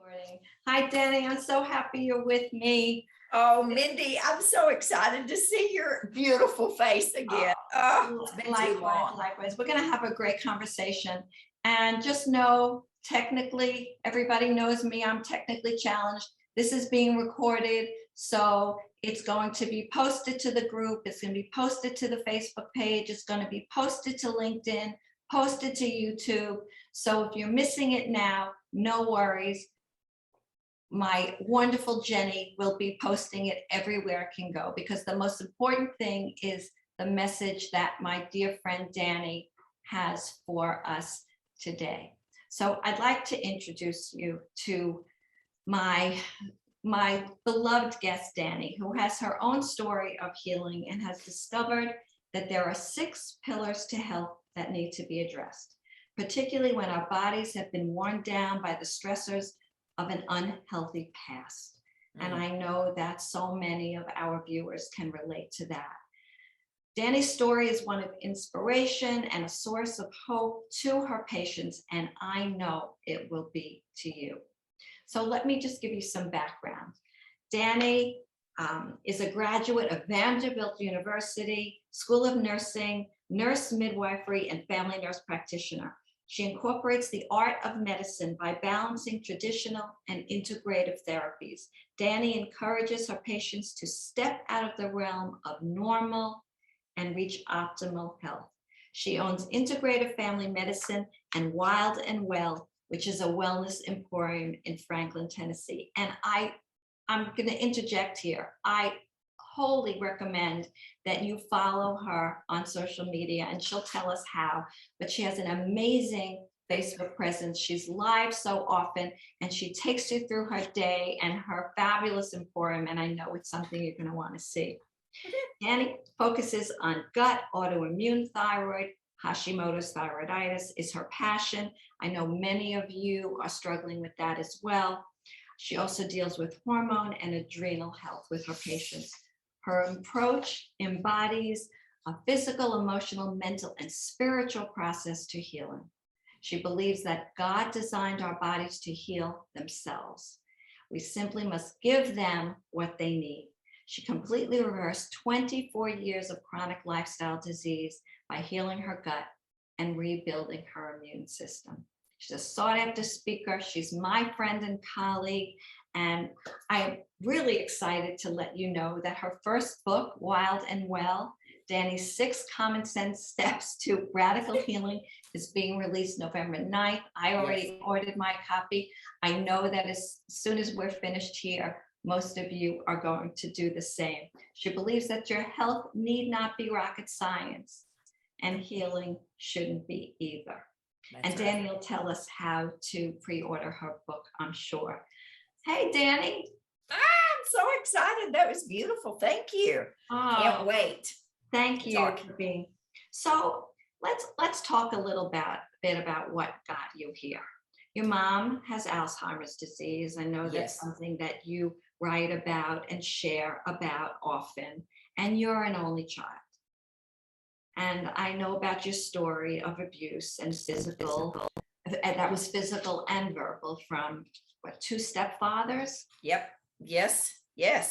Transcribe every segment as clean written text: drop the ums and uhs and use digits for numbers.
Morning. Hi, Dani. I'm so happy you're with me. Oh, Mindy, I'm so excited to see your beautiful face again. Oh, it's been too long. Likewise. We're going to have a great conversation. And just know, technically, everybody knows me. I'm technically challenged. This is being recorded, so it's going to be posted to the group. It's going to be posted to the Facebook page. It's going to be posted to LinkedIn, posted to YouTube. So if you're missing it now, no worries. My wonderful Jenny will be posting it everywhere it can go, because the most important thing is the message that my dear friend Dani has for us today. So I'd like to introduce you to my beloved guest, Dani, who has her own story of healing and has discovered that there are 6 pillars to health that need to be addressed, particularly when our bodies have been worn down by the stressors of an unhealthy past. And I know that so many of our viewers can relate to that. Dani's story is one of inspiration and a source of hope to her patients, and I know it will be to you. So let me just give you some background. Dani is a graduate of Vanderbilt University, School of Nursing, nurse midwifery, and family nurse practitioner. She incorporates the art of medicine by balancing traditional and integrative therapies. Dani encourages her patients to step out of the realm of normal and reach optimal health. She owns Integrative Family Medicine and Wild and Well, which is a wellness emporium in Franklin, Tennessee. And I'm going to interject here. I wholly recommend that you follow her on social media, and she'll tell us how, but she has an amazing Facebook presence. She's live so often, and she takes you through her day and her fabulous emporium, and I know it's something you're going to want to see. Dani focuses on gut, autoimmune thyroid, Hashimoto's thyroiditis is her passion. I know many of you are struggling with that as well. She also deals with hormone and adrenal health with her patients. Her approach embodies a physical, emotional, mental, and spiritual process to healing. She believes that God designed our bodies to heal themselves. We simply must give them what they need. She completely reversed 24 years of chronic lifestyle disease by healing her gut and rebuilding her immune system. She's a sought-after speaker. She's my friend and colleague, and I am really excited to let you know that her first book, Wild and Well, Dani's 6 Common Sense Steps to Radical Healing, is being released November 9th. I already ordered my copy. I know that as soon as we're finished here, most of you are going to do the same. She believes that your health need not be rocket science, and healing shouldn't be either. That's and Dani will tell us how to pre-order her book, I'm sure. Hey, Dani. I'm so excited. That was beautiful. Thank you. Can't wait. Thank you for being. So let's talk a little bit about what got you here. Your mom has Alzheimer's disease. I know that's something that you write about and share about often, and you're an only child. And I know about your story of abuse and physical, and that was physical and verbal from what, 2 stepfathers? Yep. Yes.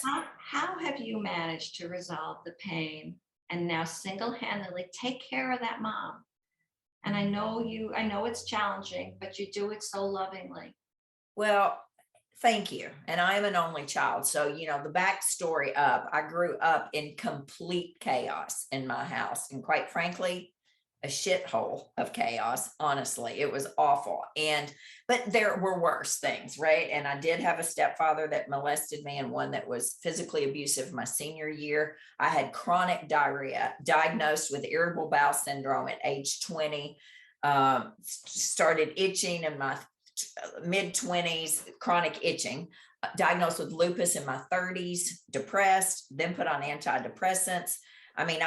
How have you managed to resolve the pain and now single-handedly take care of that mom? And I know it's challenging, but you do it so lovingly. Well, thank you. And I'm an only child. So, the backstory I grew up in complete chaos in my house. And quite frankly, a shithole of chaos. Honestly, it was awful. But there were worse things, right? And I did have a stepfather that molested me, and one that was physically abusive my senior year. I had chronic diarrhea, diagnosed with irritable bowel syndrome at age 20, started itching in my mid-20s, chronic itching, diagnosed with lupus in my 30s, depressed, then put on antidepressants. I mean,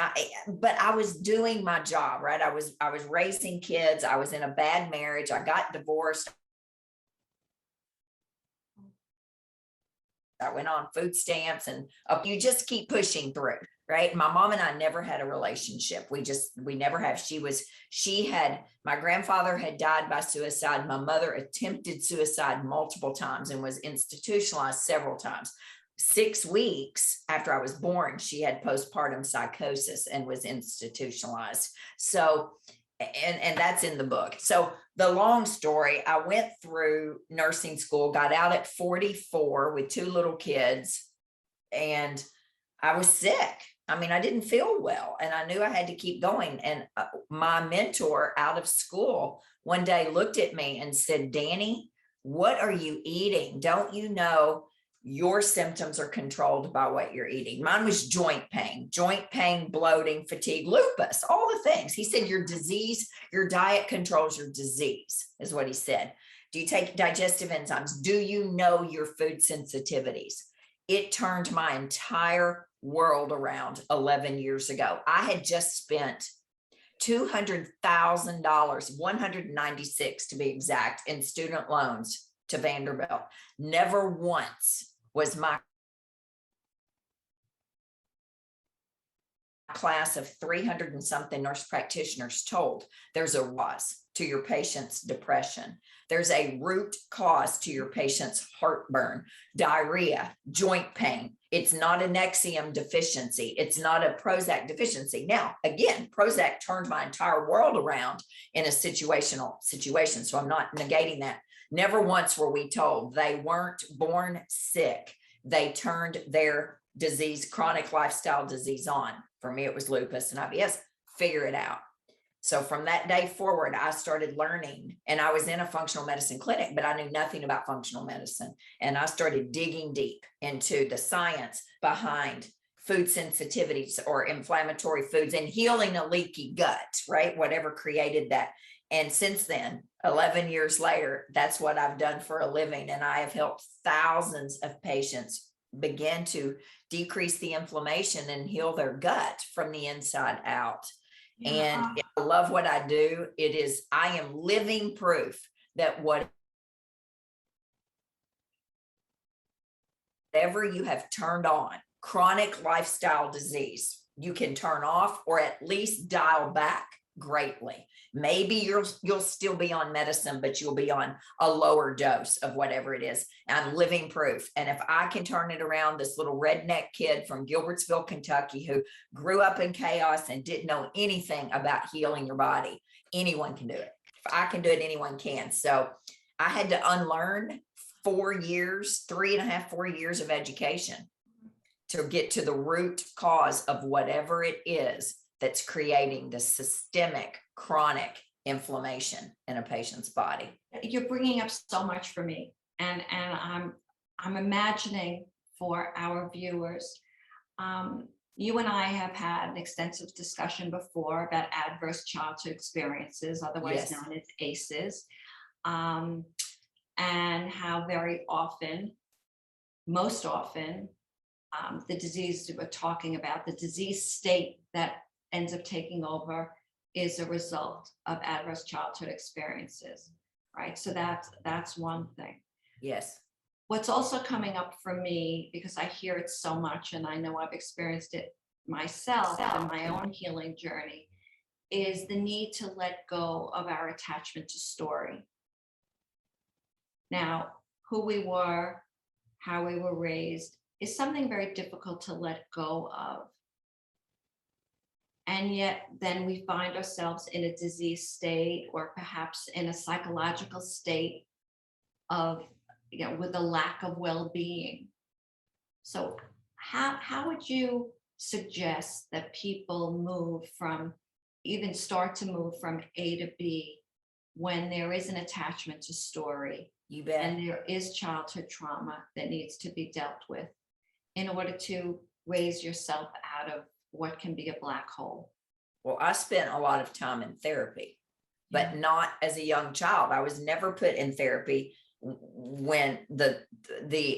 but I was doing my job, right? I was raising kids. I was in a bad marriage. I got divorced. I went on food stamps, and you just keep pushing through, right? My mom and I never had a relationship. We never have. My grandfather had died by suicide. My mother attempted suicide multiple times and was institutionalized several times. 6 weeks after I was born, she had postpartum psychosis and was institutionalized. So, and that's in the book. So the long story, I went through nursing school, got out at 44 with 2 little kids, and I was sick. I mean, I didn't feel well, and I knew I had to keep going. And my mentor out of school one day looked at me and said, Dani, what are you eating? Don't you know your symptoms are controlled by what you're eating? Mine was joint pain, bloating, fatigue, lupus, all the things. He said, your disease, your diet controls your disease, is what he said. Do you take digestive enzymes? Do you know your food sensitivities? It turned my entire world around 11 years ago. I had just spent $200,000, 196 to be exact, in student loans to Vanderbilt. Never once was my class of 300 and something nurse practitioners told there's a cause to your patient's depression. There's a root cause to your patient's heartburn, diarrhea, joint pain. It's not a Nexium deficiency. It's not a Prozac deficiency. Now, again, Prozac turned my entire world around in a situational situation. So I'm not negating that. Never once were we told they weren't born sick. They turned their disease, chronic lifestyle disease on. For me, it was lupus and IBS. Figure it out. So from that day forward, I started learning, and I was in a functional medicine clinic, but I knew nothing about functional medicine. And I started digging deep into the science behind food sensitivities or inflammatory foods and healing a leaky gut, right? Whatever created that. And since then, 11 years later, that's what I've done for a living. And I have helped thousands of patients begin to decrease the inflammation and heal their gut from the inside out. And I love what I do. I am living proof that whatever you have turned on, chronic lifestyle disease, you can turn off or at least dial back greatly. Maybe you'll still be on medicine, but you'll be on a lower dose of whatever it is. I'm living proof. And if I can turn it around, this little redneck kid from Gilbertsville, Kentucky, who grew up in chaos and didn't know anything about healing your body, anyone can do it. If I can do it, anyone can. So I had to unlearn 4 years, 3.5, 4 years of education to get to the root cause of whatever it is that's creating the systemic chronic inflammation in a patient's body. You're bringing up so much for me, and I'm imagining for our viewers. You and I have had an extensive discussion before about adverse childhood experiences, otherwise Yes. known as ACEs, and how very often, most often, the disease that we're talking about, the disease state that ends up taking over, is a result of adverse childhood experiences, right? So that's one thing. Yes. What's also coming up for me, because I hear it so much and I know I've experienced it myself in my own healing journey, is the need to let go of our attachment to story. Now, who we were, how we were raised, is something very difficult to let go of. And yet then we find ourselves in a disease state, or perhaps in a psychological state of, with a lack of well-being. So how would you suggest that people start to move from A to B when there is an attachment to story? You bet. And there is childhood trauma that needs to be dealt with in order to raise yourself out of what can be a black hole? Well, I spent a lot of time in therapy, but not as a young child. I was never put in therapy when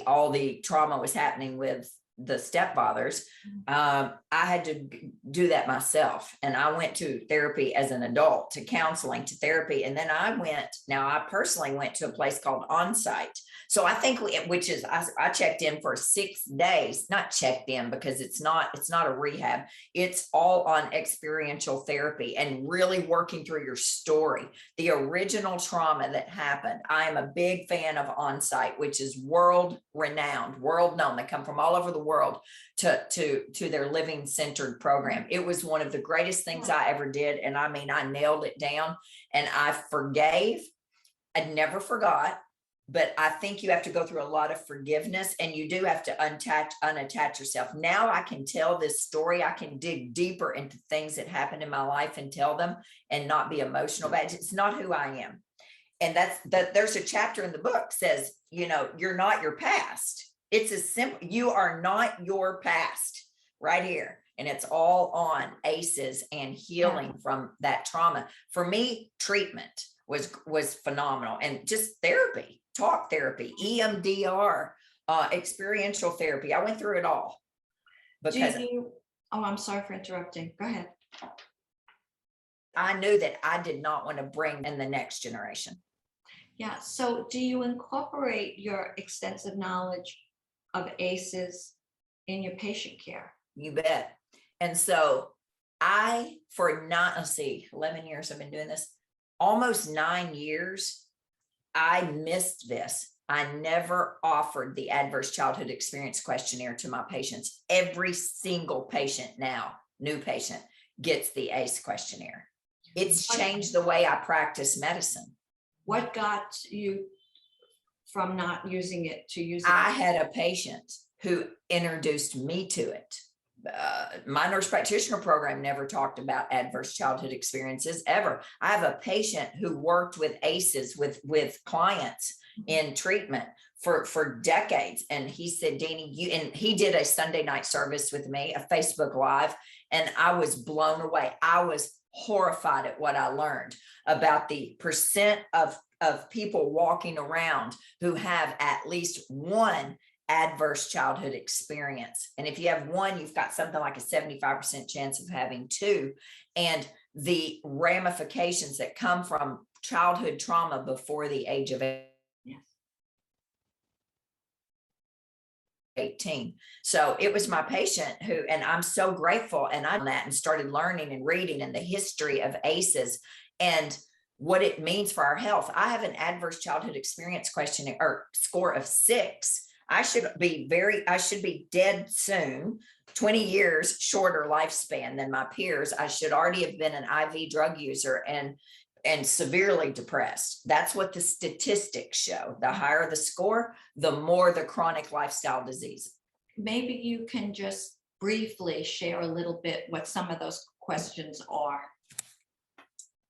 all the trauma was happening with the stepfathers, I had to do that myself. And I went to therapy as an adult, to counseling, to therapy. And then I personally went to a place called Onsite. So I think, which is, I checked in for 6 days, not checked in because it's not a rehab. It's all on experiential therapy and really working through your story, the original trauma that happened. I am a big fan of Onsite, which is world renowned, world known. They come from all over the world to their living centered program. It was one of the greatest things I ever did. And I mean, I nailed it down and I forgave. I never forgot. But I think you have to go through a lot of forgiveness, and you do have to unattach yourself. Now I can tell this story. I can dig deeper into things that happened in my life and tell them and not be emotional about it. It's not who I am. And there's a chapter in the book says, you're not your past. It's as simple. You are not your past right here. And it's all on ACEs and healing from that trauma. For me, treatment was phenomenal, and just therapy. Talk therapy, EMDR, experiential therapy. I went through it all. Because I'm sorry for interrupting. Go ahead. I knew that I did not want to bring in the next generation. Yeah. So do you incorporate your extensive knowledge of ACEs in your patient care? You bet. And so 11 years I've been doing this, almost 9 years, I missed this. I never offered the adverse childhood experience questionnaire to my patients. Every single patient now, new patient, gets the ACE questionnaire. It's changed the way I practice medicine. What got you from not using it to using it? I had a patient who introduced me to it. My nurse practitioner program never talked about adverse childhood experiences ever. I have a patient who worked with ACEs with clients in treatment for decades. And he said, Dani, and he did a Sunday night service with me, a Facebook Live, and I was blown away. I was horrified at what I learned about the percent of people walking around who have at least one adverse childhood experience. And if you have one, you've got something like a 75% chance of having two. And the ramifications that come from childhood trauma before the age of 18. So it was my patient who, and I'm so grateful. And I did that and started learning and reading and the history of ACEs and what it means for our health. I have an adverse childhood experience questionnaire or score of 6. I should be dead soon, 20 years shorter lifespan than my peers. I should already have been an IV drug user and severely depressed. That's what the statistics show. The higher the score, the more the chronic lifestyle disease. Maybe you can just briefly share a little bit what some of those questions are.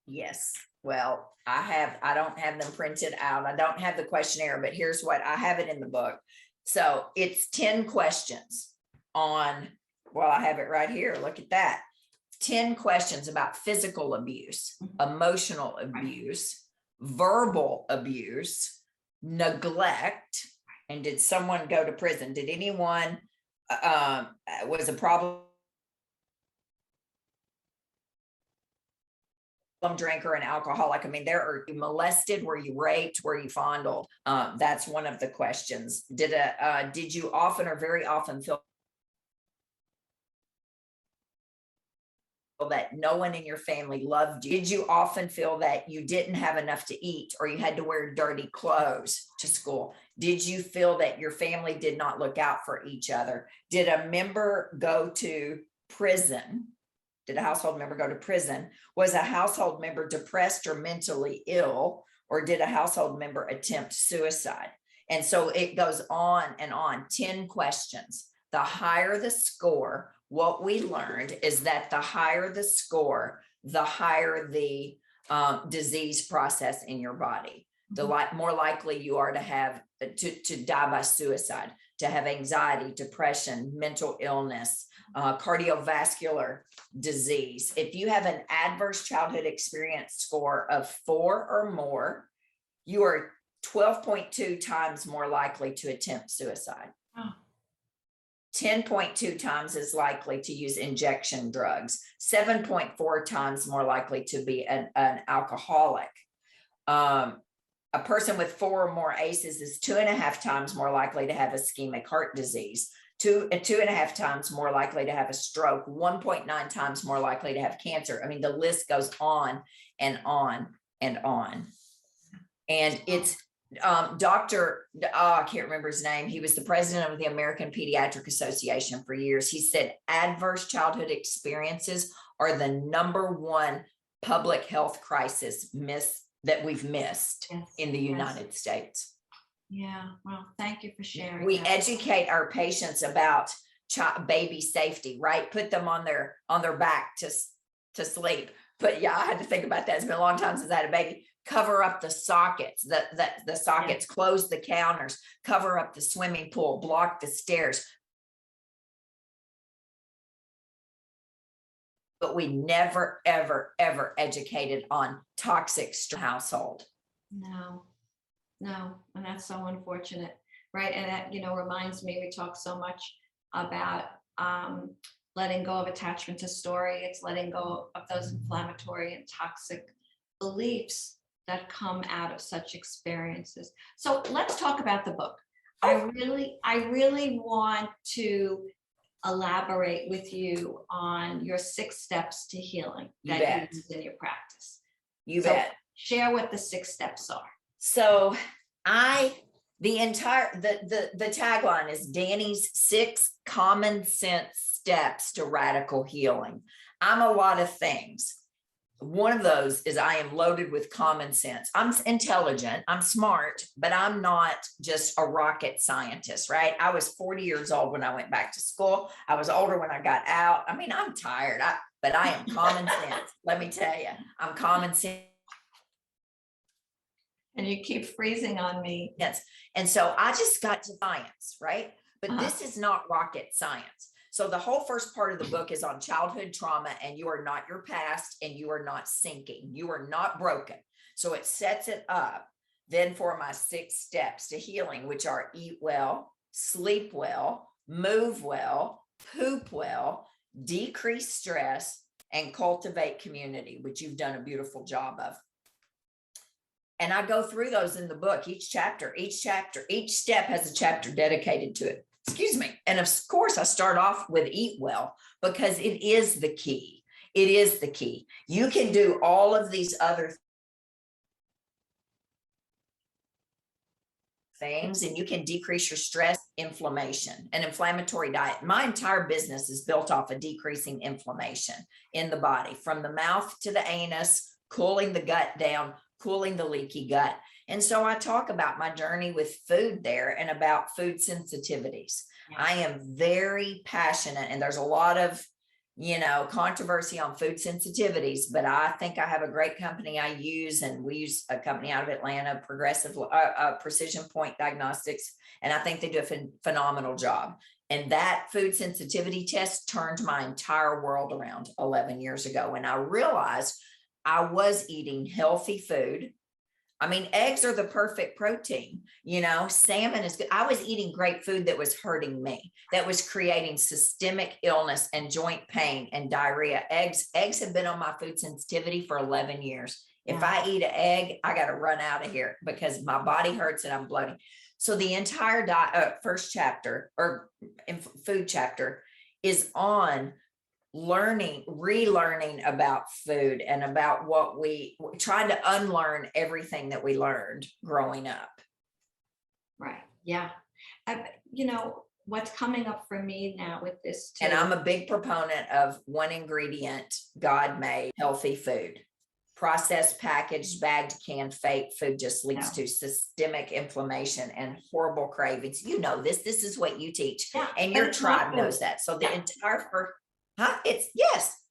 Yes. Well, I don't have them printed out. I don't have the questionnaire, but here's what I have it in the book. So it's 10 questions on, well, I have it right here. Look at that. 10 questions about physical abuse, emotional abuse, verbal abuse, neglect, and did someone go to prison? Did anyone was a problem drinker and alcoholic? I mean, you molested? Were you raped? Were you fondled? That's one of the questions. Did you often or very often feel that no one in your family loved you? Did you often feel that you didn't have enough to eat or you had to wear dirty clothes to school? Did you feel that your family did not look out for each other? Did a member go to prison? Did a household member go to prison? Was a household member depressed or mentally ill? Or did a household member attempt suicide? And so it goes on and on. 10 questions. The higher the score, what we learned is that the higher the score, the higher the disease process in your body. The more likely you are to have to die by suicide, to have anxiety, depression, mental illness, cardiovascular disease. If you have an adverse childhood experience score of 4 or more, you are 12.2 times more likely to attempt suicide. Oh. 10.2 times as likely to use injection drugs, 7.4 times more likely to be an alcoholic. A person with 4 or more ACEs is 2.5 times more likely to have ischemic heart disease, 2.5 times more likely to have a stroke, 1.9 times more likely to have cancer. I mean, the list goes on and on and on. And it's Dr. I can't remember his name. He was the president of the American Pediatric Association for years. He said adverse childhood experiences are the #1 public health crisis that we've missed in the United States. Yeah, well, thank you for sharing. We that. educate our patients about baby safety, right? Put them on their back to sleep. But yeah, I had to think about that. It's been a long time since I had a baby. Cover up the sockets, the sockets, close the counters, cover up the swimming pool, block the stairs. But we never, ever, ever educated on toxic household. No, and that's so unfortunate, right? And that, reminds me, we talk so much about letting go of attachment to story. It's letting go of those inflammatory and toxic beliefs that come out of such experiences. So let's talk about the book. I really want to elaborate with you on your 6 steps to healing that you use in your practice. You bet. Share what the 6 steps are. So the tagline is Dani's 6 common sense steps to radical healing. I'm a lot of things. One of those is I am loaded with common sense. I'm intelligent, I'm smart, but I'm not just a rocket scientist, right? I was 40 years old when I went back to school. I was older when I got out. I mean, I'm tired, but I am common sense. Let me tell you, I'm common sense. And you keep freezing on me. Yes. And so I just got to science, right? But this is not rocket science. So the whole first part of the book is on childhood trauma, and you are not your past, and you are not sinking. You are not broken. So it sets it up then for my 6 steps to healing, which are eat well, sleep well, move well, poop well, decrease stress, and cultivate community, which you've done a beautiful job of. And I go through those in the book, each step has a chapter dedicated to it. Excuse me. And of course, I start off with eat well, because it is the key. It is the key. You can do all of these other things, and you can decrease your stress, inflammation, an inflammatory diet. My entire business is built off of decreasing inflammation in the body, from the mouth to the anus, cooling the gut down, cooling the leaky gut. And so I talk about my journey with food there and about food sensitivities. Yeah. I am very passionate, and there's a lot of, controversy on food sensitivities, but I think I have a great company I use, and we use a company out of Atlanta, Precision Point Diagnostics. And I think they do a phenomenal job. And that food sensitivity test turned my entire world around 11 years ago. And I realized I was eating healthy food. I mean, eggs are the perfect protein, salmon is good. I was eating great food that was hurting me, that was creating systemic illness and joint pain and diarrhea. Eggs have been on my food sensitivity for 11 years. If I eat an egg, I got to run out of here because my body hurts and I'm bloating. So the entire first chapter or food chapter is on relearning about food and about what trying to unlearn everything that we learned growing up. Right. Yeah. What's coming up for me now with this too. And I'm a big proponent of 1 ingredient, God made healthy food. Processed, packaged, bagged, canned, fake food just leads to systemic inflammation and horrible cravings. This is what you teach, and your tribe knows that. So the entire first It's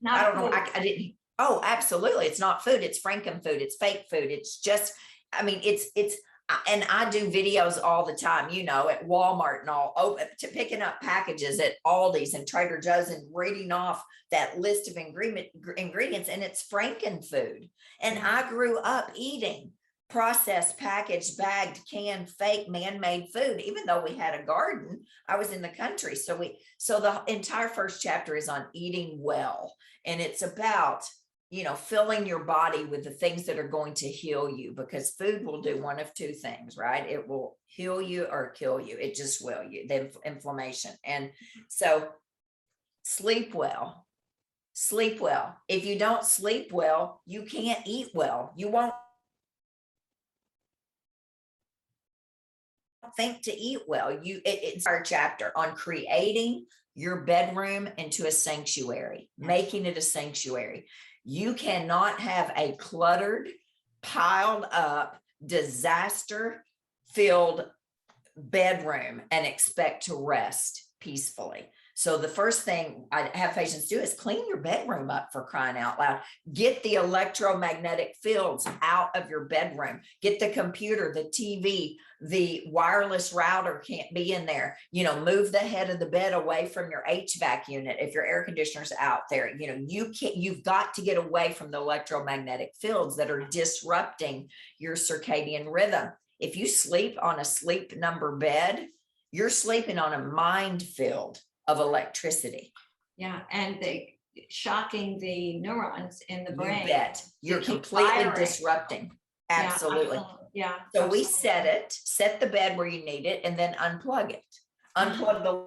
not I don't know. food. I didn't. Oh, absolutely. It's not food. It's frankenfood. It's fake food. It's just, and I do videos all the time, at Walmart and all, to picking up packages at Aldi's and Trader Joe's and reading off that list of ingredients, and it's frankenfood. And I grew up eating processed, packaged, bagged, canned, fake, man-made food. Even though we had a garden, I was in the country. So the entire first chapter is on eating well. And it's about, filling your body with the things that are going to heal you, because food will do one of two things, right? It will heal you or kill you. It just will, the inflammation. And so sleep well. Sleep well. If you don't sleep well, you can't eat well. You won't think to eat well. It's our chapter on creating your bedroom into a sanctuary, making it a sanctuary. You cannot have a cluttered, piled up, disaster filled bedroom and expect to rest peacefully. So the first thing I have patients do is clean your bedroom up, for crying out loud. Get the electromagnetic fields out of your bedroom. Get the computer, the TV, the wireless router can't be in there. Move the head of the bed away from your HVAC unit. If your air conditioner's out there, you've got to get away from the electromagnetic fields that are disrupting your circadian rhythm. If you sleep on a sleep number bed, you're sleeping on a minefield of electricity. Yeah, and shocking the neurons in the brain. You bet. You're completely disrupting. Absolutely. Yeah. So we set the bed where you need it, and then unplug it. Unplug the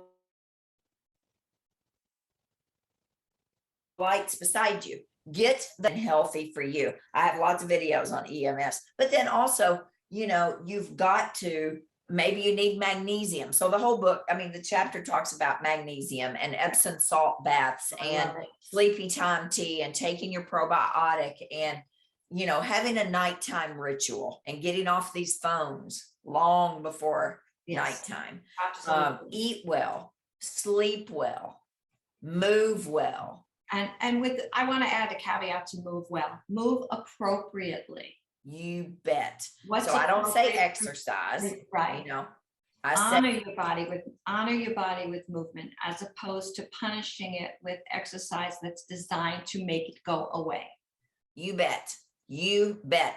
lights beside you. Get them healthy for you. I have lots of videos on EMS, but then also, you've got to, maybe you need magnesium. So the whole book, the chapter talks about magnesium and Epsom salt baths and sleepy time tea and taking your probiotic and, having a nighttime ritual and getting off these phones long before nighttime. Eat well, sleep well, move well. And I want to add a caveat to move well, move appropriately. You bet. I don't say exercise, right? I honor your body with movement, as opposed to punishing it with exercise that's designed to make it go away. You bet. You bet.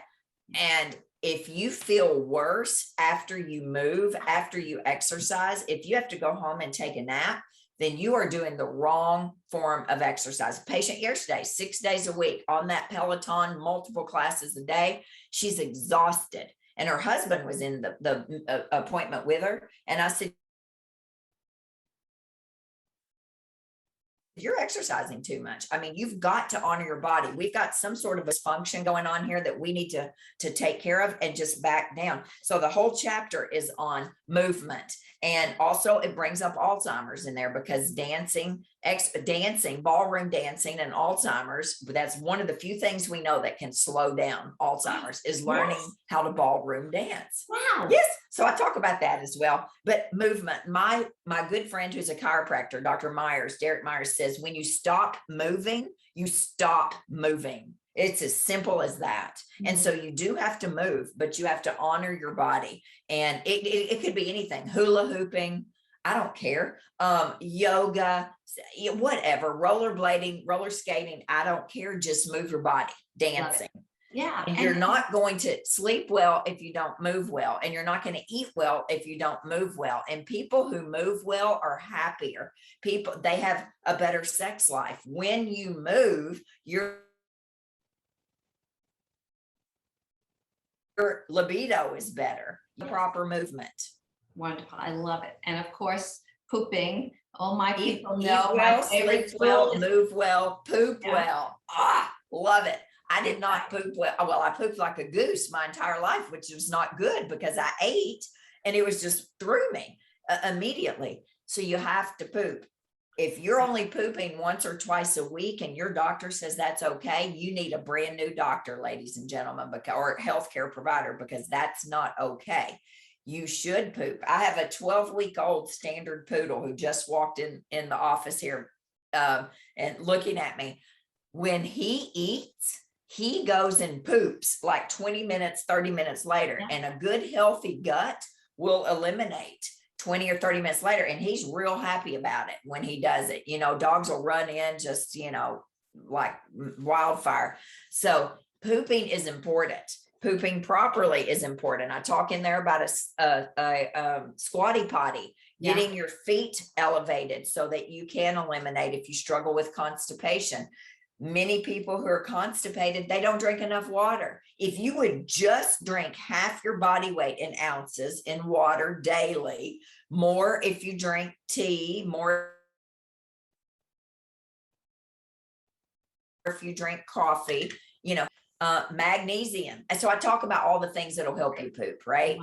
And if you feel worse after you move, after you exercise, if you have to go home and take a nap, then you are doing the wrong form of exercise. Patient yesterday, 6 days a week on that Peloton, multiple classes a day. She's exhausted. And her husband was in the appointment with her. And I said, you're exercising too much. You've got to honor your body. We've got some sort of dysfunction going on here that we need to take care of and just back down. So the whole chapter is on movement. And also it brings up Alzheimer's in there, because dancing, ballroom dancing and Alzheimer's, that's one of the few things we know that can slow down Alzheimer's, is learning how to ballroom dance. Wow. Yes. So I talk about that as well. But movement, my good friend who's a chiropractor, Dr. Derek Myers, says, when you stop moving, you stop moving. It's as simple as that. And so you do have to move, but you have to honor your body. And it could be anything: hula hooping, I don't care, yoga, whatever, rollerblading, roller skating, I don't care. Just move your body, dancing. Yeah. And you're not going to sleep well if you don't move well, and you're not going to eat well if you don't move well. And people who move well are happier. They have a better sex life. When you move, your libido is better. Proper movement. Wonderful. I love it. And of course, pooping. All my people know Eat well, my favorite sleep well, is move well, poop well. Love it. I did not poop well. Well, I pooped like a goose my entire life, which was not good because I ate and it was just through me immediately. So you have to poop. If you're only pooping once or twice a week and your doctor says that's okay, you need a brand new doctor, ladies and gentlemen, or healthcare provider, because that's not okay. You should poop. I have a 12-week-old standard poodle who just walked in the office here and looking at me. When he eats, he goes and poops like 20 minutes, 30 minutes later, and a good healthy gut will eliminate 20 or 30 minutes later. And he's real happy about it when he does it. Dogs will run in just, like wildfire. So pooping is important. Pooping properly is important. I talk in there about a squatty potty, Yeah. getting your feet elevated so that you can eliminate if you struggle with constipation. Many people who are constipated, they don't drink enough water. If you would just drink half your body weight in ounces in water daily, more if you drink tea, more if you drink coffee, you know, magnesium. And so I talk about all the things that'll help you poop, right?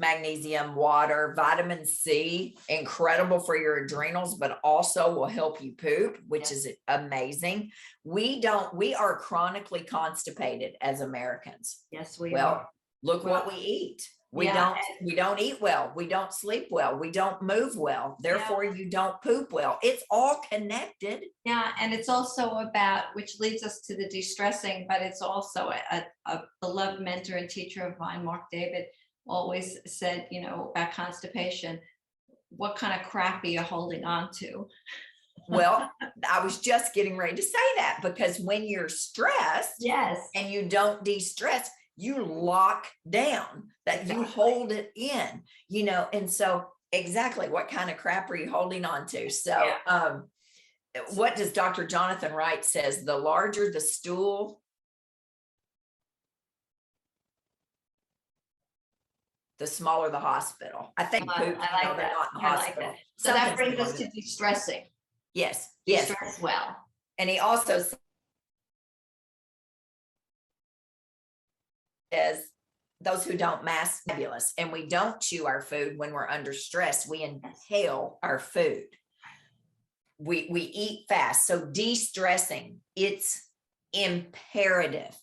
Magnesium, water, vitamin C, incredible for your adrenals, but also will help you poop, which is amazing. We are chronically constipated as Americans. Yes, we Well, are. look what we eat. We don't eat well. We don't sleep well. We don't move well. Therefore, you don't poop well. It's all connected. Yeah, and it's also about, which leads us to the de-stressing, but it's also a beloved mentor and teacher of mine, Mark David, always said, you know, about constipation, what kind of crap are you holding on to? Well, I was just getting ready to say that, because when you're stressed, yes, and you don't de-stress, you lock down, that you hold it in, you know. And so exactly, what kind of crap are you holding on to? So what does Dr. Jonathan Wright says, the larger the stool, the smaller the hospital. I think I like that. they're not in the I hospital. like that. So that brings us to de-stressing. Yes. De-stress well. And he also says, those who don't mask fabulous, and we don't chew our food when we're under stress. We inhale our food. We eat fast. So de-stressing, it's imperative.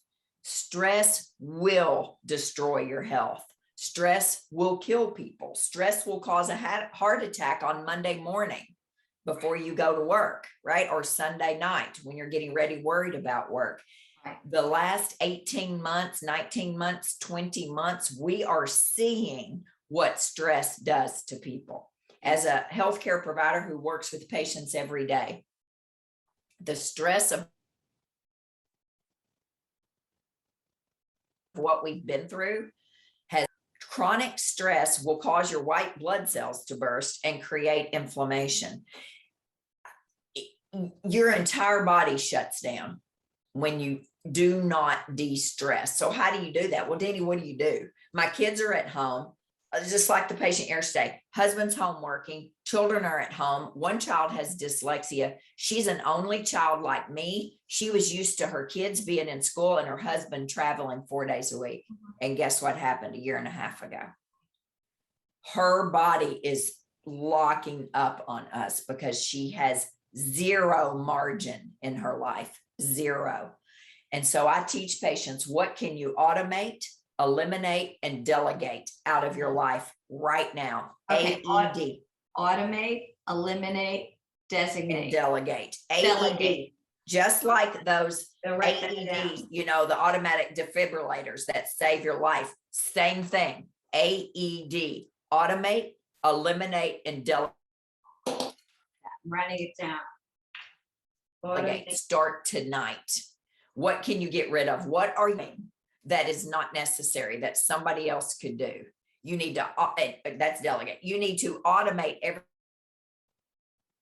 Stress will destroy your health. Stress will kill people. Stress will cause a heart attack on Monday morning before you go to work, right? Or Sunday night when you're getting ready, worried about work. The last 18 months, 19 months, 20 months, we are seeing what stress does to people. As a healthcare provider who works with patients every day, the stress of what we've been through has chronic stress will cause your white blood cells to burst and create inflammation. Your entire body shuts down when you do not de-stress. So how do you do that? Well, Dani, what do you do? My kids are at home, just like the patient here today. Husband's home working, children are at home. One child has dyslexia. She's an only child like me. She was used to her kids being in school and her husband traveling 4 days a week. And guess what happened a year and a half ago? Her body is locking up on us because she has zero margin in her life, zero. And so I teach patients, what can you automate, eliminate, and delegate out of your life right now? Okay. AED. Automate, eliminate, designate. And delegate. Delegate. AED. Just like those Write that down. AED, you know, the automatic defibrillators that save your life. Same thing. AED. Automate, eliminate, and delegate. I'm writing it down. Automate. Start tonight. What can you get rid of? What are you doing that is not necessary that somebody else could do? You need to, that's delegate. You need to automate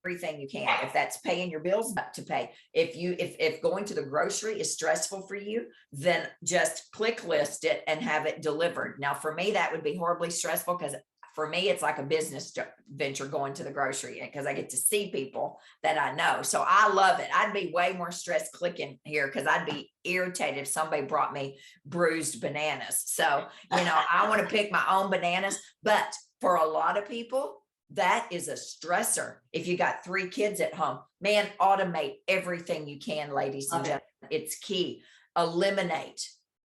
everything you can. If that's paying your bills, to pay. If going to the grocery is stressful for you, then just click list it and have it delivered. Now, for me, that would be horribly stressful because for me, it's like a business venture going to the grocery because I get to see people that I know. So I love it. I'd be way more stressed clicking here because I'd be irritated if somebody brought me bruised bananas. So, you know, I want to pick my own bananas. But for a lot of people, that is a stressor. If you got 3 kids at home, man, automate everything you can, ladies and gentlemen. It's key. Eliminate,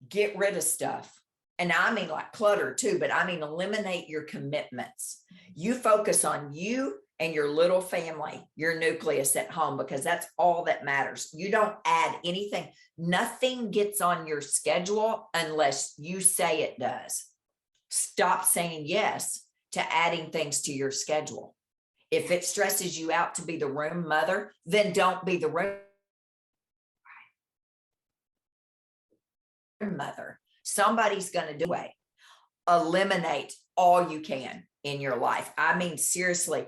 get rid of stuff. And I mean like clutter too, but I mean, eliminate your commitments. You focus on you and your little family, your nucleus at home, because that's all that matters. You don't add anything. Nothing gets on your schedule unless you say it does. Stop saying yes to adding things to your schedule. If it stresses you out to be the room mother, then don't be the room mother. Somebody's going to do it. Eliminate all you can in your life. I mean, seriously.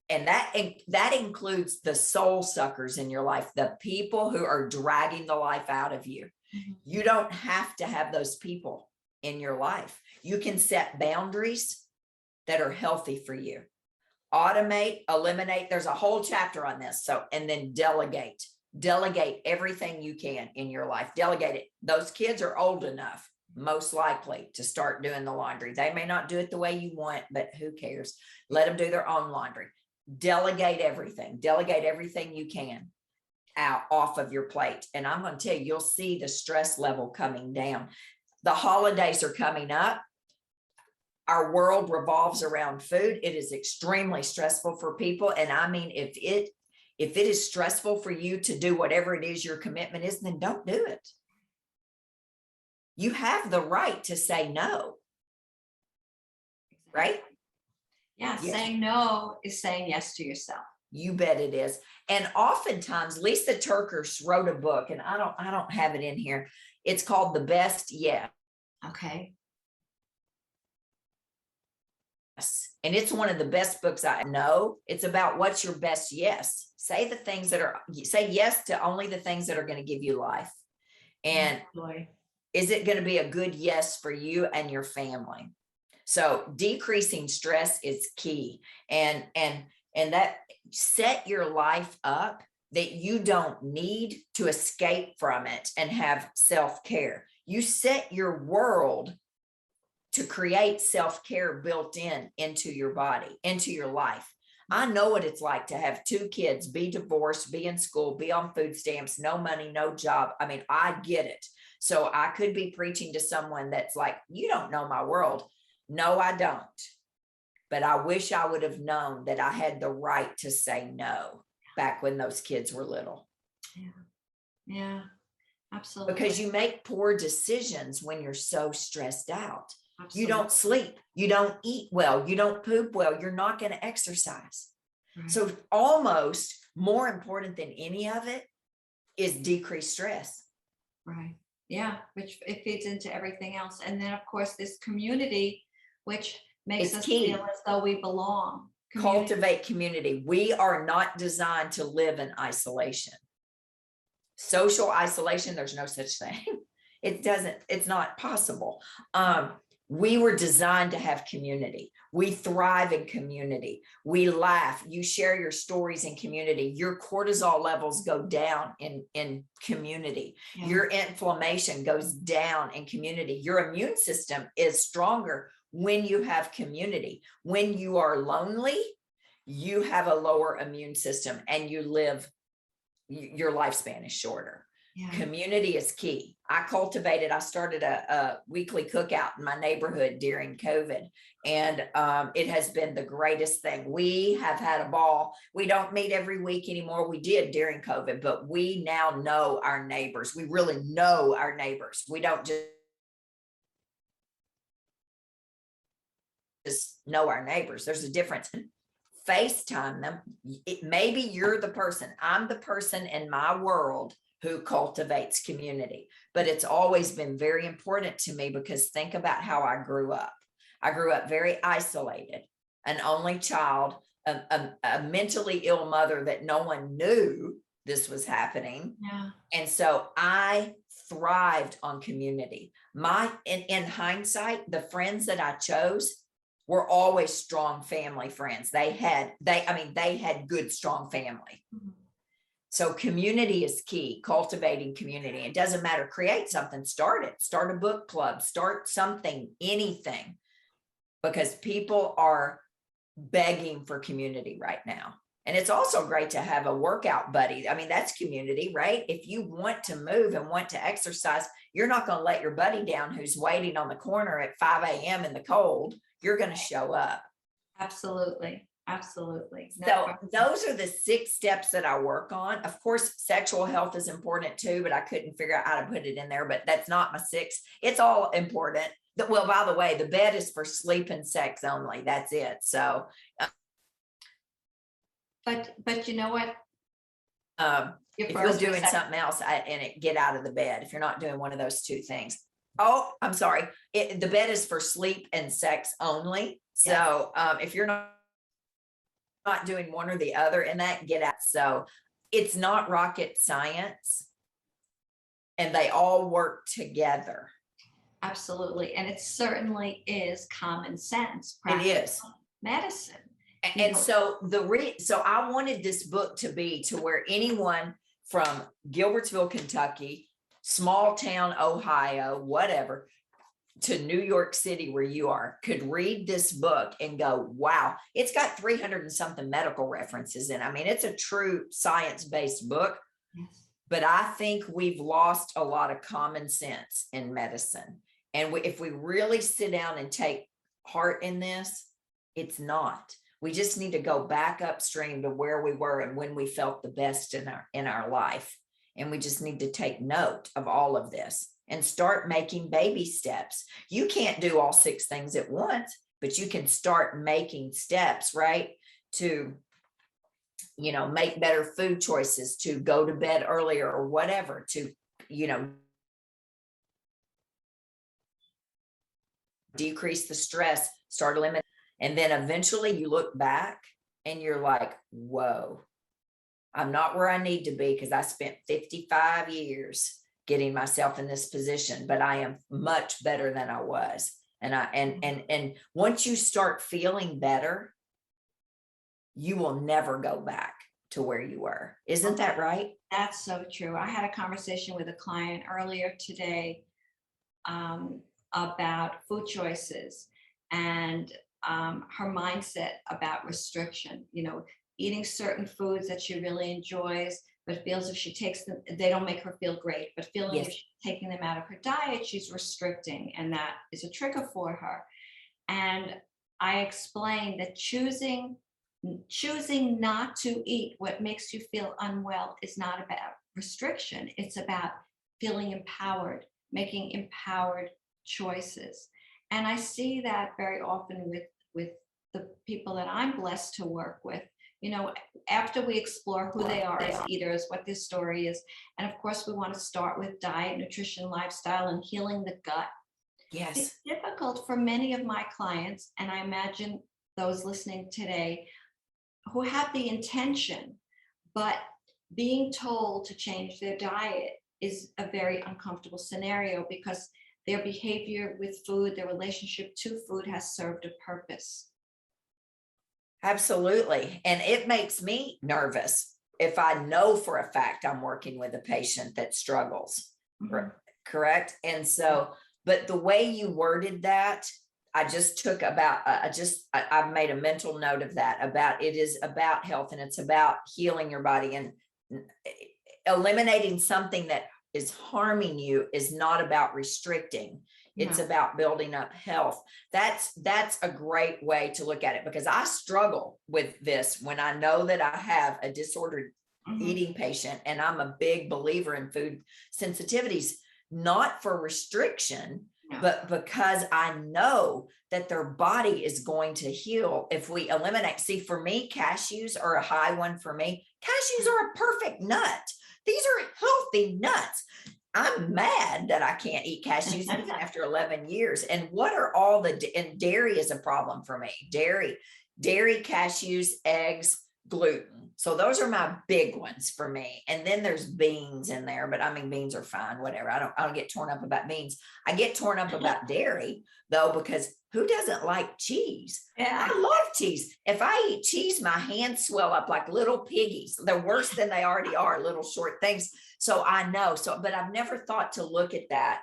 And that includes the soul suckers in your life, the people who are dragging the life out of you. Mhm. You don't have to have those people in your life. You can set boundaries that are healthy for you. Automate, eliminate. There's a whole chapter on this. So, and then delegate. Delegate everything you can in your life. Delegate it. Those kids are old enough, most likely, to start doing the laundry. They may not do it the way you want, but who cares? Let them do their own laundry. Delegate everything. Delegate everything you can out off of your plate. And I'm going to tell you, you'll see the stress level coming down. The holidays are coming up. Our world revolves around food. It is extremely stressful for people. And I mean, if it is stressful for you to do whatever it is your commitment is, then don't do it. You have the right to say no. Right? Yeah, Yes. saying no is saying yes to yourself. You bet it is. And oftentimes Lisa Turkers wrote a book, and I don't have it in here. It's called The Best Yes. Okay. And it's one of the best books I know. It's about what's your best yes. Say yes to only the things that are going to give you life. And is it going to be a good yes for you and your family? So decreasing stress is key. And that set your life up that you don't need to escape from it and have self-care. You set your world to create self-care built into your body, into your life. I know what it's like to have 2 kids, be divorced, be in school, be on food stamps, no money, no job. I mean, I get it. So I could be preaching to someone that's like, you don't know my world. No, I don't. But I wish I would have known that I had the right to say no back when those kids were little. Yeah, absolutely. Because you make poor decisions when you're so stressed out. Absolutely. You don't sleep, you don't eat well, you don't poop well, you're not going to exercise. Right. So almost more important than any of it is decreased stress. Right. Yeah, which it feeds into everything else. And then of course this community, which makes us feel as though we belong. Cultivate community. We are not designed to live in isolation. Social isolation, there's no such thing. It's not possible. We were designed to have community. We thrive in community. We laugh. You share your stories in community. Your cortisol levels go down in community. Yeah. Your inflammation goes down in community. Your immune system is stronger when you have community. When you are lonely, you have a lower immune system and your lifespan is shorter. Yeah. Community is key. I started a weekly cookout in my neighborhood during COVID, and it has been the greatest thing. We have had a ball. We don't meet every week anymore. We did during COVID, but we now know our neighbors. We really know our neighbors. We don't just know our neighbors. There's a difference. FaceTime them. Maybe you're the person. I'm the person in my world who cultivates community. But it's always been very important to me because think about how I grew up. I grew up very isolated, an only child, a mentally ill mother that no one knew this was happening. Yeah. And so I thrived on community. In hindsight, the friends that I chose were always strong family friends. They had good, strong family. Mm-hmm. So community is key, cultivating community. It doesn't matter, create something, start a book club, start something, anything, because people are begging for community right now. And it's also great to have a workout buddy. I mean, that's community, right? If you want to move and want to exercise, you're not going to let your buddy down who's waiting on the corner at 5 a.m. in the cold. You're going to show up. Absolutely. Absolutely. So those are the 6 steps that I work on. Of course, sexual health is important too, but I couldn't figure out how to put it in there, but that's not my 6. It's all important. Well, by the way, the bed is for sleep and sex only. That's it. So. But you know what? If you're doing something else, get out of the bed. If you're not doing one of those 2 things, Oh, I'm sorry. The bed is for sleep and sex only. So if you're not doing one or the other in that, get out. So it's not rocket science, and they all work together. Absolutely. And it certainly is common sense, It is. medicine. And so so I wanted this book to be to where anyone from Gilbertsville, Kentucky, small town, Ohio, whatever, to New York City, where you are, could read this book and go, wow, it's got 300 and something medical references in. I mean, it's a true science-based book, Yes. but I think we've lost a lot of common sense in medicine. And if we really sit down and take heart in this, it's not. We just need to go back upstream to where we were and when we felt the best in our life. And we just need to take note of all of this and start making baby steps. You can't do all 6 things at once, but you can start making steps, right? To, make better food choices, to go to bed earlier or whatever, to, decrease the stress, start eliminating. And then eventually you look back and you're like, whoa, I'm not where I need to be because I spent 55 years getting myself in this position, but I am much better than I was. And once you start feeling better, you will never go back to where you were. Isn't that right? That's so true. I had a conversation with a client earlier today about food choices and her mindset about restriction, eating certain foods that she really enjoys, but feels if she takes them, they don't make her feel great, but feeling if she's taking them out of her diet, she's restricting, and that is a trigger for her. And I explained that choosing not to eat what makes you feel unwell is not about restriction. It's about feeling empowered, making empowered choices. And I see that very often with the people that I'm blessed to work with. After we explore who they are as eaters, what their story is, and of course we want to start with diet, nutrition, lifestyle, and healing the gut. Yes. It's difficult for many of my clients, and I imagine those listening today who have the intention, but being told to change their diet is a very uncomfortable scenario because their behavior with food, their relationship to food has served a purpose. Absolutely. And it makes me nervous if I know for a fact I'm working with a patient that struggles. Mm-hmm. Correct. And so, but the way you worded that, I just took about, I've made a mental note of that, about it is about health and it's about healing your body, and eliminating something that is harming you is not about restricting. It's about building up health. That's a great way to look at it, because I struggle with this when I know that I have a disordered eating patient, and I'm a big believer in food sensitivities, not for restriction, but because I know that their body is going to heal if we eliminate. See, for me, cashews are a high one for me. Cashews are a perfect nut. These are healthy nuts. I'm mad that I can't eat cashews even after 11 years. And what are all and dairy is a problem for me. Dairy, cashews, eggs, gluten. So those are my big ones for me. And then there's beans in there, but I mean, beans are fine, whatever. I don't get torn up about beans. I get torn up about dairy though, because who doesn't like cheese? Yeah. I love cheese. If I eat cheese, my hands swell up like little piggies. They're worse than they already are, little short things. So I know, but I've never thought to look at that.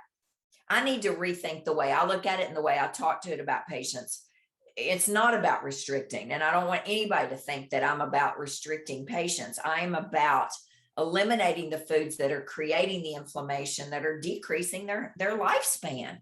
I need to rethink the way I look at it and the way I talk to it about patients. It's not about restricting. And I don't want anybody to think that I'm about restricting patients. I am about eliminating the foods that are creating the inflammation, that are decreasing their lifespan.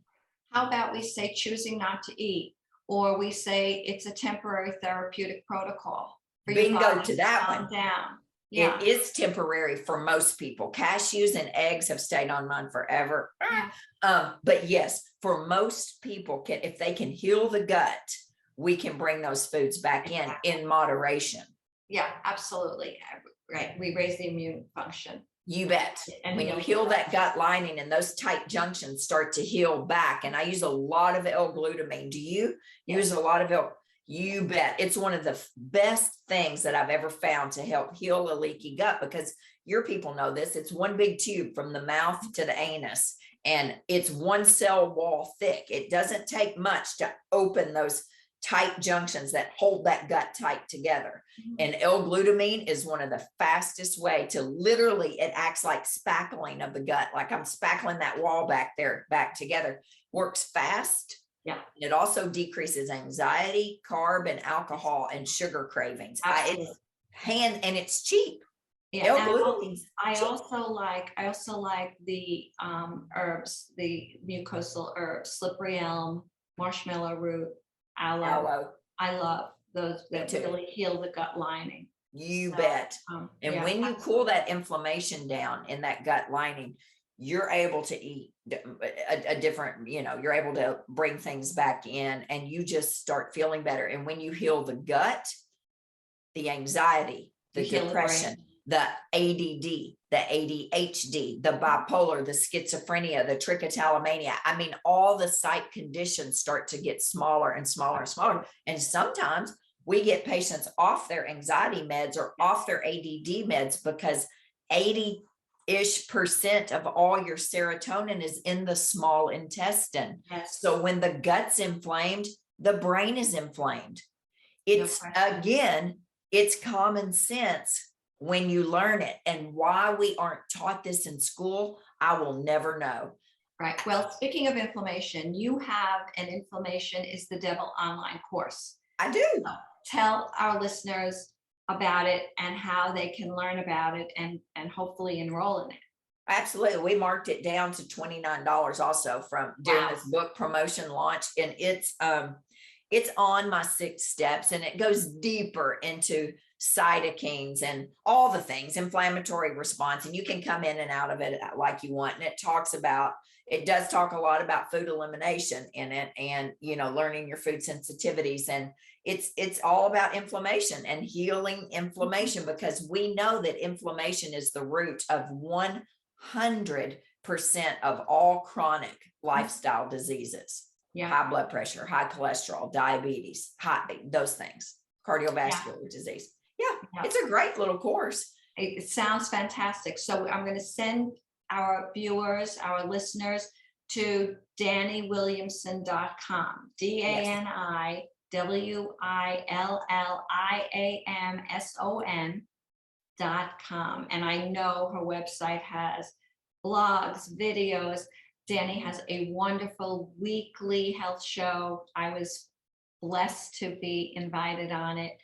How about we say choosing not to eat, or we say it's a temporary therapeutic protocol. Bingo to that one. Down. Yeah. It is temporary for most people. Cashews and eggs have stayed on mine forever. Yeah. But yes, for most people, if they can heal the gut, we can bring those foods back in moderation. Yeah, absolutely. Right. We raise the immune function. You bet. And When you heal heal the that gut lining and those tight junctions start to heal back, and I use a lot of L-glutamine. Do you use a lot of L? You bet. It's one of the best things that I've ever found to help heal a leaky gut, because your people know this. It's one big tube from the mouth to the anus, and it's one cell wall thick. It doesn't take much to open those tight junctions that hold that gut tight together. And L-glutamine is one of the fastest way to, literally, it acts like spackling of the gut, like I'm spackling that wall back there back together. Works fast. Yeah. It also decreases anxiety, carb and alcohol and sugar cravings. It's and it's cheap. Yeah, L-glutamine's I cheap. also like the herbs, the mucosal herbs, slippery elm, marshmallow root, aloe. I love those that really heal the gut lining. You bet. And yeah, when you cool that inflammation down in that gut lining, you're able to eat a different, you're able to bring things back in, and you just start feeling better. And when you heal the gut, the anxiety, the depression, the ADD, the ADHD, the bipolar, the schizophrenia, the trichotillomania. I mean, all the psych conditions start to get smaller and smaller and smaller. And sometimes we get patients off their anxiety meds or off their ADD meds because 80-ish% of all your serotonin is in the small intestine. Yes. So when the gut's inflamed, the brain is inflamed. It's again, it's common sense when you learn it. And why we aren't taught this in school, I will never know. Right. Well, speaking of inflammation, you have an Inflammation is the Devil online course. I do. So tell our listeners about it and how they can learn about it and hopefully enroll in it. Absolutely. We marked it down to $29 also from during this book promotion launch. And it's on my 6 steps, and it goes deeper into cytokines and all the things, inflammatory response, and you can come in and out of it like you want. And it does talk a lot about food elimination in it, and learning your food sensitivities, and it's all about inflammation and healing inflammation, because we know that inflammation is the root of 100% of all chronic lifestyle diseases. Yeah. High blood pressure, high cholesterol, diabetes, those things, cardiovascular disease. Yeah, it's a great little course. It sounds fantastic. So I'm going to send our viewers, our listeners, to DaniWilliamson.com, DaniWilliamson.com. And I know her website has blogs, videos. Dani has a wonderful weekly health show. I was blessed to be invited on it.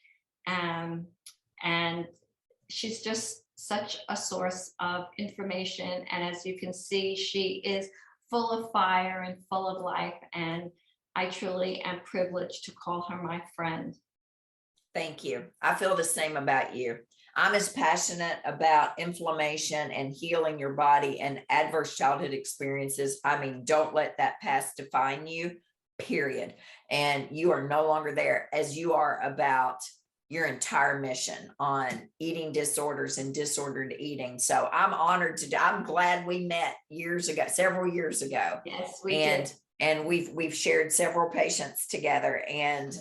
And she's just such a source of information. And as you can see, she is full of fire and full of life. And I truly am privileged to call her my friend. Thank you. I feel the same about you. I'm as passionate about inflammation and healing your body and adverse childhood experiences. I mean, don't let that past define you, period. And you are no longer there, as you are about your entire mission on eating disorders and disordered eating. So I'm honored I'm glad we met several years ago. Yes, we did. And we've shared several patients together, and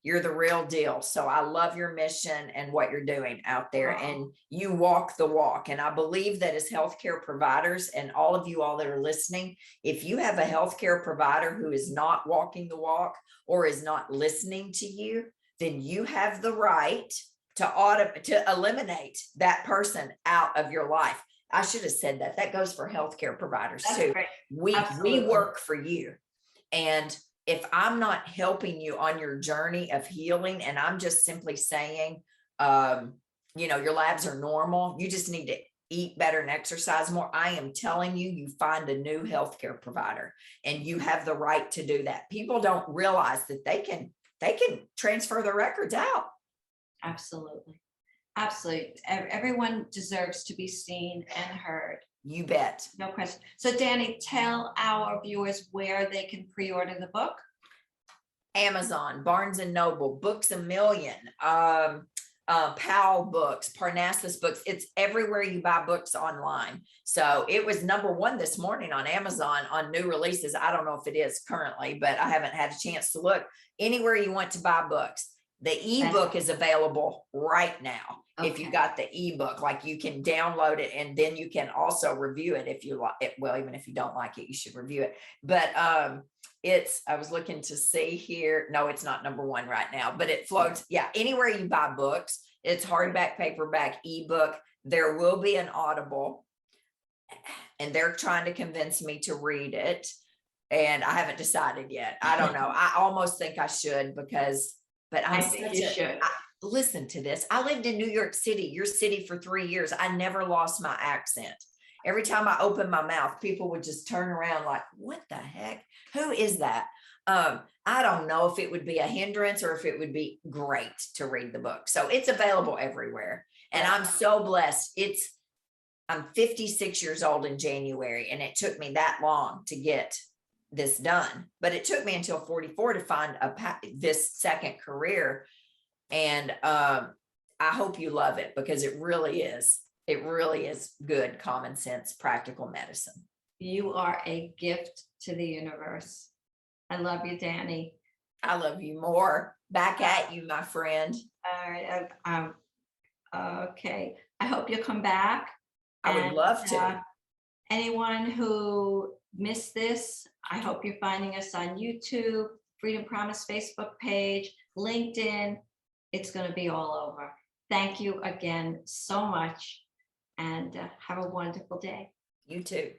you're the real deal. So I love your mission and what you're doing out there, and you walk the walk. And I believe that as healthcare providers, and all of you all that are listening, if you have a healthcare provider who is not walking the walk or is not listening to you, then you have the right to eliminate that person out of your life. I should have said that. That goes for healthcare providers too. We work for you. And if I'm not helping you on your journey of healing, and I'm just simply saying, your labs are normal, you just need to eat better and exercise more, I am telling you, you find a new healthcare provider, and you have the right to do that. People don't realize that they can transfer their records out. Absolutely. Absolutely. Everyone deserves to be seen and heard. You bet. No question. So Dani, tell our viewers where they can pre-order the book. Amazon, Barnes and Noble, Books A Million, Powell Books, Parnassus Books. It's everywhere you buy books online. So it was #1 this morning on Amazon on new releases. I don't know if it is currently, but I haven't had a chance to look. Anywhere you want to buy books. The ebook is available right now. If you got the ebook, like you can download it and then you can also review it if you like it. Well, even if you don't like it, you should review it. But I was looking to see here. No, it's not #1 right now, but it floats. Yeah, anywhere you buy books, it's hardback, paperback, ebook. There will be an Audible, and they're trying to convince me to read it. And I haven't decided yet. I don't know. I almost think I should but I think you should. Listen to this. I lived in New York City, your city, for 3 years. I never lost my accent. Every time I opened my mouth, people would just turn around like, what the heck? Who is that? I don't know if it would be a hindrance or if it would be great to read the book. So it's available everywhere. And I'm so blessed. I'm 56 years old in January, and it took me that long to get this done. But it took me until 44 to find this second career. And I hope you love it, because it really is good, common sense, practical medicine. You are a gift to the universe. I love you, Dani. I love you more. Back at you, my friend. All right. Okay. I hope you'll come back. I would love to. Anyone who missed this, I hope you're finding us on YouTube, Freedom Promise Facebook page, LinkedIn. It's going to be all over. Thank you again so much, and have a wonderful day. You too.